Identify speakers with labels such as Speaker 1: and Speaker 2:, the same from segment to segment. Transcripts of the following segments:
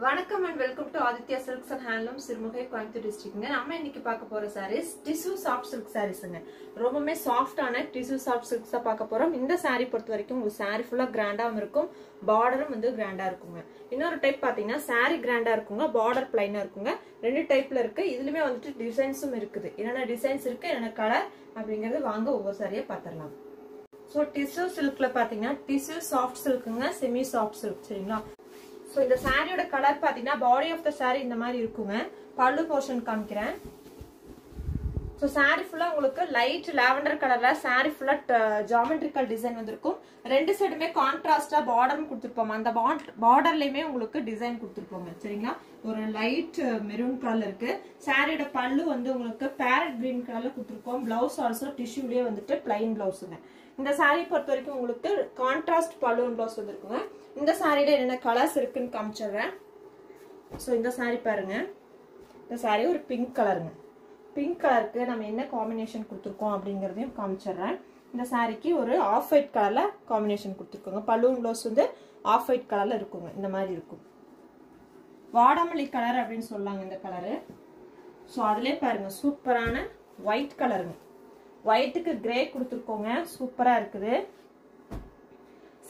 Speaker 1: வணக்கம் and welcome to Aditya Silks and Handlooms Sirumugai Coimbatore டிஸ்ட்ரிக்ட்ங்க. நம்ம இன்னைக்கு பார்க்க போற sarees டிஷ்யூ சாஃப்ட் சில்க் sareesங்க. ரொம்பவே சாஃப்ட்டான டிஷ்யூ சாஃப்ட் சில்க்ஸா பார்க்க போறோம். இந்த saree பொறுத்த வரைக்கும் உங்களுக்கு saree ஃபுல்லா கிராண்டாவும் இருக்கும், பார்டரும் வந்து கிராண்டா இருக்குங்க. இன்னொரு டைப் பாத்தீங்கன்னா saree கிராண்டா இருக்குங்க, பார்டர் பிளைனா இருக்குங்க. ரெண்டு டைப்ல இருக்கு. இதுலயுமே வந்துட்டு டிசைன்ஸும் இருக்குது. என்னென்ன டிசைன்ஸ் இருக்கு, என்னென்ன கலர் அப்படிங்கறது வாங்க ஒவ்வொரு சாரியா பாத்திரலாம். சோ டிஷ்யூ சில்க்ல பாத்தீங்கன்னா டிஷ்யூ சாஃப்ட் சில்க்குங்க, செமி சாஃப்ட் சில்க் சரிங்களா. So இந்த சாரியோட கலர் பாத்தீங்கன்னா பாடி ஆஃப் த சாரி இந்த மாதிரி இருக்குங்க. பல்லு போர்ஷன் காமிக்கிறேன். சோ சாரி ஃபுல்லா உங்களுக்கு லைட் லாவெண்டர் கலர்ல சாரி ஃபுல்லா ஜியோமெட்ரிக்கல் டிசைன் வந்திருக்கும். ரெண்டு சைடுமே கான்ட்ராஸ்டா பார்டர் கொடுத்துருப்போம். அந்த பார்டர்லயுமே உங்களுக்கு டிசைன் கொடுத்துருப்போங்க சரிங்களா. ஒரு லைட் மெரூன் கலர்ல இருக்கு. சாரியோட பல்லு வந்து உங்களுக்கு பேரட் கிரீன் கலர்ல கொடுத்துருக்கோம். பிளவுஸ் ஆல்சோ டிஷ்யூலயே வந்துட்டு பிளைன் பிளவுஸுங்க. இந்த சாரி பொறுத்த வரைக்கும் உங்களுக்கு கான்ட்ராஸ்ட் பல்லு பிளவுஸ் வந்துருக்குங்க. இந்த சாரியில என்னென்ன கலர்ஸ் இருக்குன்னு காமிச்சிடுறேன். ஸோ இந்த சாரி பாருங்க. இந்த சாரி ஒரு பிங்க் கலருங்க. பிங்க் கலருக்கு நம்ம என்ன காம்பினேஷன் கொடுத்துருக்கோம் அப்படிங்கிறதையும் காமிச்சிடுறேன். இந்த சாரிக்கு ஒரு ஆஃப் ஒயிட் கலர்ல காம்பினேஷன் கொடுத்துருக்கோங்க. பல்லூன் பிளவுஸ் வந்து ஆஃப் ஒயிட் கலர்ல இருக்குங்க. இந்த மாதிரி இருக்கும். வாடாமல்லி கலர் அப்படின்னு சொல்லாங்க இந்த கலரு. ஸோ அதுலேயே பாருங்க சூப்பரான ஒயிட் கலருங்க. ஒயிட்டுக்கு கிரே கொடுத்துருக்கோங்க. சூப்பரா இருக்குது.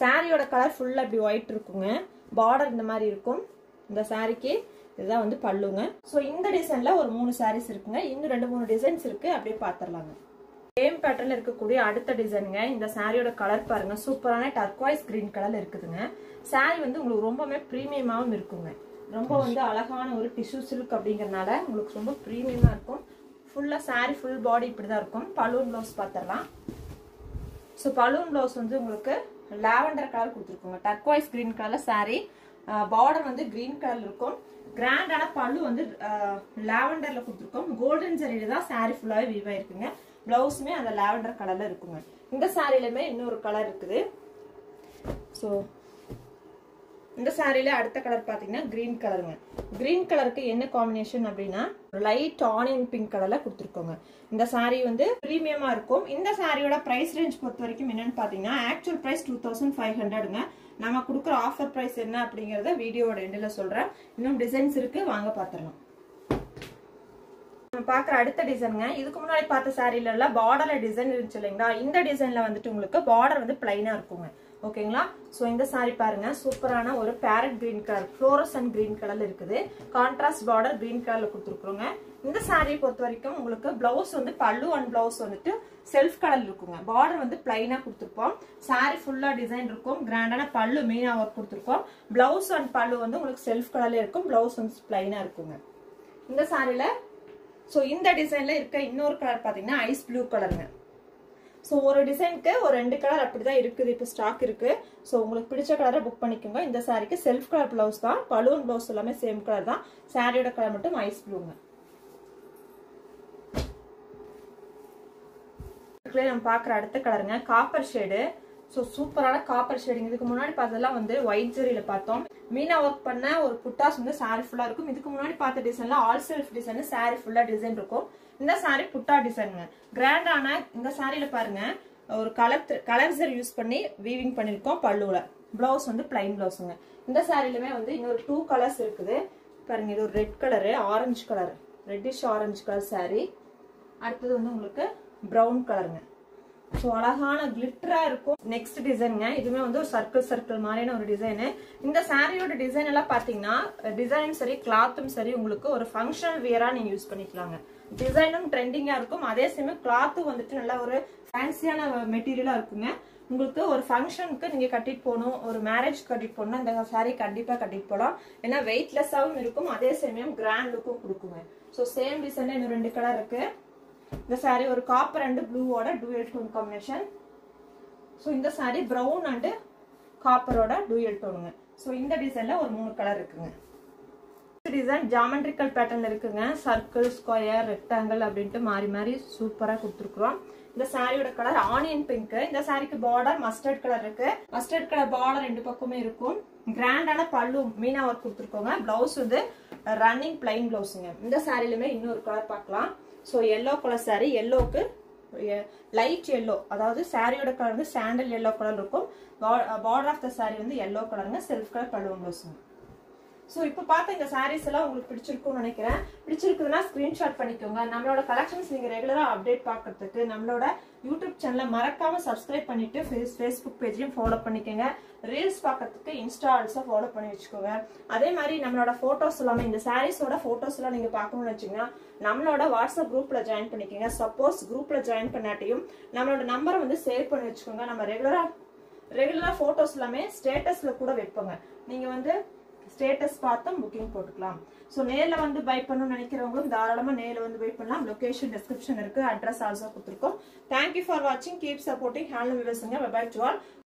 Speaker 1: சாரியோட கலர் ஃபுல்லா இப்படி ஒயிட் இருக்குங்க. பார்டர் இந்த மாதிரி இருக்கும். இந்த சாரிக்கு இதுதான் வந்து பல்லுங்க. ஸோ இந்த டிசைன்ல ஒரு 3 சாரீஸ் இருக்குங்க. இன்னும் 2-3 டிசைன்ஸ் இருக்கு. அப்படியே பாத்திரலாங்க. சேம் பேட்டர்ன்ல இருக்கக்கூடிய அடுத்த டிசைனுங்க. இந்த சாரியோட கலர் பாருங்க சூப்பரான டர்க்வைஸ் கிரீன் கலர்ல இருக்குதுங்க. சாரி வந்து உங்களுக்கு ரொம்பவே பிரீமியமாவும் இருக்குங்க. ரொம்ப வந்து அழகான ஒரு டிஷ்யூ சில்க் அப்படிங்கறதுனால உங்களுக்கு ரொம்ப பிரீமியமா இருக்கும். ஃபுல்லா சாரி ஃபுல் பாடி இப்படிதான் இருக்கும். பலூன் பிளவுஸ் பாத்திரலாம். ஸோ பலூன் பிளவுஸ் வந்து உங்களுக்கு லாவெண்டர் கலர் கொடுத்துருக்கோங்க. டர்க்வைஸ் கிரீன் கலர்ல சாரி, பார்டர் வந்து கிரீன் கலர் இருக்கும். கிராண்டான பல்லு வந்து லாவெண்டர்ல கொடுத்துருக்கோம். கோல்டன் ஜரியில தான் சாரி ஃபுல்லாவே வீவ் ஆயிருக்குங்க. பிளவுஸுமே அந்த லாவெண்டர் கலர்ல இருக்குங்க. இந்த சாரிலுமே இன்னொரு கலர் இருக்குது. ஸோ இந்த சாரியில அடுத்த கலர் பாத்தீங்கன்னா கிரீன் கலருங்க. கிரீன் கலருக்கு என்ன காம்பினேஷன் அப்படின்னா லைட் ஆனியன் பிங்க் கலர்ல கொடுத்துருக்கோங்க. இந்த சாரி வந்து பிரீமியமா இருக்கும். இந்த சாரியோட பிரைஸ் ரேஞ்ச் பொறுத்த வரைக்கும் என்னன்னு பாத்தீங்கன்னா ஆக்சுவல் பிரைஸ் 2500ங்க. நம்ம கொடுக்குற ஆஃபர் பிரைஸ் என்ன அப்படிங்கறத வீடியோட எண்ட்ல சொல்றேன். இன்னும் டிசைன்ஸ் இருக்கு, வாங்க பாத்திரலாம். நம்ம பாக்குற அடுத்த டிசைனுங்க. இதுக்கு முன்னாடி பார்த்த சாரில எல்லாம் பார்டர்ல டிசைன் இருந்துச்சு இல்லைங்களா. இந்த டிசைன்ல வந்துட்டு உங்களுக்கு பார்டர் வந்து பிளைனா இருக்குங்க. ஓகேங்களா. சோ இந்த சாரி பாருங்க சூப்பரான ஒரு farad green colour, fluorescent green கலர்ல இருக்குது. கான்ட்ராஸ்ட் பார்டர் கிரீன் கலர்ல கொடுத்துருக்கோங்க. இந்த சாரியை பொறுத்த வரைக்கும் உங்களுக்கு பிளவுஸ் வந்து பல்லு அண்ட் பிளவுஸ் வந்துட்டு செல்ஃப் கலர் இருக்குங்க. பார்டர் வந்து பிளைனா கொடுத்துருப்போம். சாரி ஃபுல்லா டிசைன் இருக்கும். கிராண்டான பல்லு மீனா ஒர்க் கொடுத்துருப்போம். பிளவுஸ் அண்ட் பல்லு வந்து உங்களுக்கு செல்ஃப் கலர்ல இருக்கும். பிளவுஸ் வந்து பிளைனா இருக்குங்க இந்த சாரில. சோ இந்த டிசைன்ல இருக்க இன்னொரு கலர் பாத்தீங்கன்னா ஐஸ் ப்ளூ கலருங்க. ஸோ ஒரு டிசைனுக்கு ஒரு 2 கலர் அப்படிதான் இருக்குது. இப்போ ஸ்டாக் இருக்கு. ஸோ உங்களுக்கு பிடிச்ச கலரை புக் பண்ணிக்கோங்க. இந்த சாரிக்கு செல்ஃப் கலர் பிளவுஸ் தான். பலூன் பிளவுஸ் எல்லாமே சேம் கலர் தான். சாரியோட கலர் மட்டும் ஐஸ் ப்ளூங்க. நம்ம பாக்குற அடுத்த கலருங்க காப்பர் ஷேடு. ஸோ சூப்பரான காப்பர் ஷேடிங். இதுக்கு முன்னாடி பார்த்ததெல்லாம் வந்து ஒயிட் ஜெரியில பார்த்தோம். மீனா ஒர்க் பண்ண ஒரு புட்டாஸ் வந்து சாரி ஃபுல்லா இருக்கும். இதுக்கு முன்னாடி பார்த்த டிசைன்ல ஆல் செல்ஃப் டிசைன், சாரி ஃபுல்லா டிசைன் இருக்கும். இந்த சாரி புட்டா டிசைனுங்க. கிராண்டான இந்த சாரியில பாருங்க ஒரு கலர்ஸர் யூஸ் பண்ணி வீவிங் பண்ணிருக்கோம். பல்லுல பிளவுஸ் வந்து பிளைன் பிளவுஸுங்க. இந்த சாரிலுமே வந்து இன்னொரு 2 கலர்ஸ் இருக்குது பாருங்க. இது ஒரு red colour, orange colour, reddish orange colour sorry. அடுத்தது வந்து உங்களுக்கு பிரவுன் கலருங்க. ஸோ அழகான கிளிட்டரா இருக்கும். நெக்ஸ்ட் டிசைனுங்க. இதுவுமே வந்து ஒரு சர்க்கிள் மாதிரியான ஒரு டிசைனு. இந்த சாரியோட டிசைன் எல்லாம் பாத்தீங்கன்னா டிசைனும் சரி கிளாத்தும் சரி உங்களுக்கு ஒரு ஃபங்க்ஷனல் வியரா நீங்க யூஸ் பண்ணிக்கலாங்க. டிசைனும் ட்ரெண்டிங்கா இருக்கும். அதே சமயம் கிளாத்தும் வந்துட்டு நல்லா ஒரு ஃபேன்சியான மெட்டீரியலா இருக்குங்க. உங்களுக்கு ஒரு ஃபங்க்ஷனுக்கு நீங்க கட்டிட்டு போகணும், ஒரு மேரேஜ் கட்டிட்டு போகணும், இந்த சாரி கண்டிப்பா கட்டிட்டு போகலாம். ஏன்னா வெயிட்லெஸ்ஸாவும் இருக்கும், அதே சமயம் கிராண்ட் லுக்கும் கொடுக்குங்க. ஸோ சேம் டிசைன்ல இன்னும் 2 கலர் இருக்கு. இந்த சாரி ஒரு காப்பர் அண்ட் ப்ளூவோட டூயல் டோன் காம்பினேஷன். ஸோ இந்த சாரி பிரவுன் அண்ட் காப்பரோட டூயல் டோனுங்க. ஸோ இந்த டிசைன்ல ஒரு 3 கலர் இருக்குங்க. டிசைன் ஜியோமெட்ரிக்கல் பேட்டர்ன்ல இருக்குங்க. சர்க்கிள், ஸ்கொயர், ரெக்டாங்கிள் அப்படின்ட்டு மாறி மாறி சூப்பரா கொடுத்துருக்கோம். இந்த சாரியோட கலர் ஆனியன் பிங்க். இந்த சாரிக்கு பார்டர் மஸ்டர்ட் கலர் இருக்கு. மஸ்டர்ட் கலர் பார்டர் 2 பக்கமே இருக்கும். கிராண்டான பல்லு மீனா ஒர்க் கொடுத்துருக்கோங்க. பிளவுஸ் வந்து ரன்னிங் பிளைன் பிளவுஸுங்க. இந்த சாரிலுமே இன்னொரு கலர் பார்க்கலாம். ஸோ எல்லோ கலர் சாரி, எல்லோக்கு லைட் எல்லோ, அதாவது சாரியோட கலர் வந்து சாண்டல் எல்லோ கலர் இருக்கும். பார்டர் ஆஃப் த சாரி வந்து எல்லோ கலருங்க. செல்ஃப் கலர் பல்லு பிளவுஸுங்க. சோ இப்போ பார்த்த இந்த சாரீஸ் எல்லாம் உங்களுக்கு பிடிச்சிருக்கும்னு நினைக்கிறேன். பிடிச்சிருக்குதுன்னா ஸ்கிரீன்ஷாட் பண்ணிக்கோங்க. நம்மளோட கலெக்ஷன்ஸ் நீங்க ரெகுலரா அப்டேட் பார்க்கிறதுக்கு நம்மளோட யூடியூப் சேனலை மறக்காம சப்ஸ்கிரைப் பண்ணிட்டு ஃபேஸ்புக் பேஜையும் ஃபாலோ பண்ணிக்கோங்க. ரீல்ஸ் பார்க்கறதுக்கு இன்ஸ்டா ஆல்சோ ஃபாலோ பண்ணி வச்சுக்கோங்க. அதே மாதிரி நம்மளோட போட்டோஸ் எல்லாமே இந்த சாரீஸோட போட்டோஸ் எல்லாம் நீங்க பார்க்கணும்னு வச்சீங்கன்னா நம்மளோட வாட்ஸ்அப் குரூப்ல ஜாயின் பண்ணிக்கோங்க. சப்போஸ் குரூப்ல ஜாயின் பண்ணாட்டியும் நம்மளோட நம்பரை வந்து சேவ் பண்ணி வச்சுக்கோங்க. நம்ம ரெகுலரா போட்டோஸ் எல்லாமே ஸ்டேட்டஸ்ல கூட வைப்போங்க. நீங்க வந்து ஸ்டேட்டஸ் பார்த்தும் புக்கிங் போட்டுக்கலாம். சோ நேர்ல வந்து பை பண்ணணும்னு நினைக்கிறவங்களும் தாராளமா நேர்ல வந்து பை பண்ணலாம். லொகேஷன் டிஸ்கிரிப்ஷன் இருக்கு, அட்ரஸ் ஆல்சோ கொடுத்துருக்கோம். தேங்க்யூ ஃபார் வாட்சிங். கீப் சப்போர்ட்டிங் ஹேண்ட்லூம் விவர்ஸ்ங்க. Bye bye to all.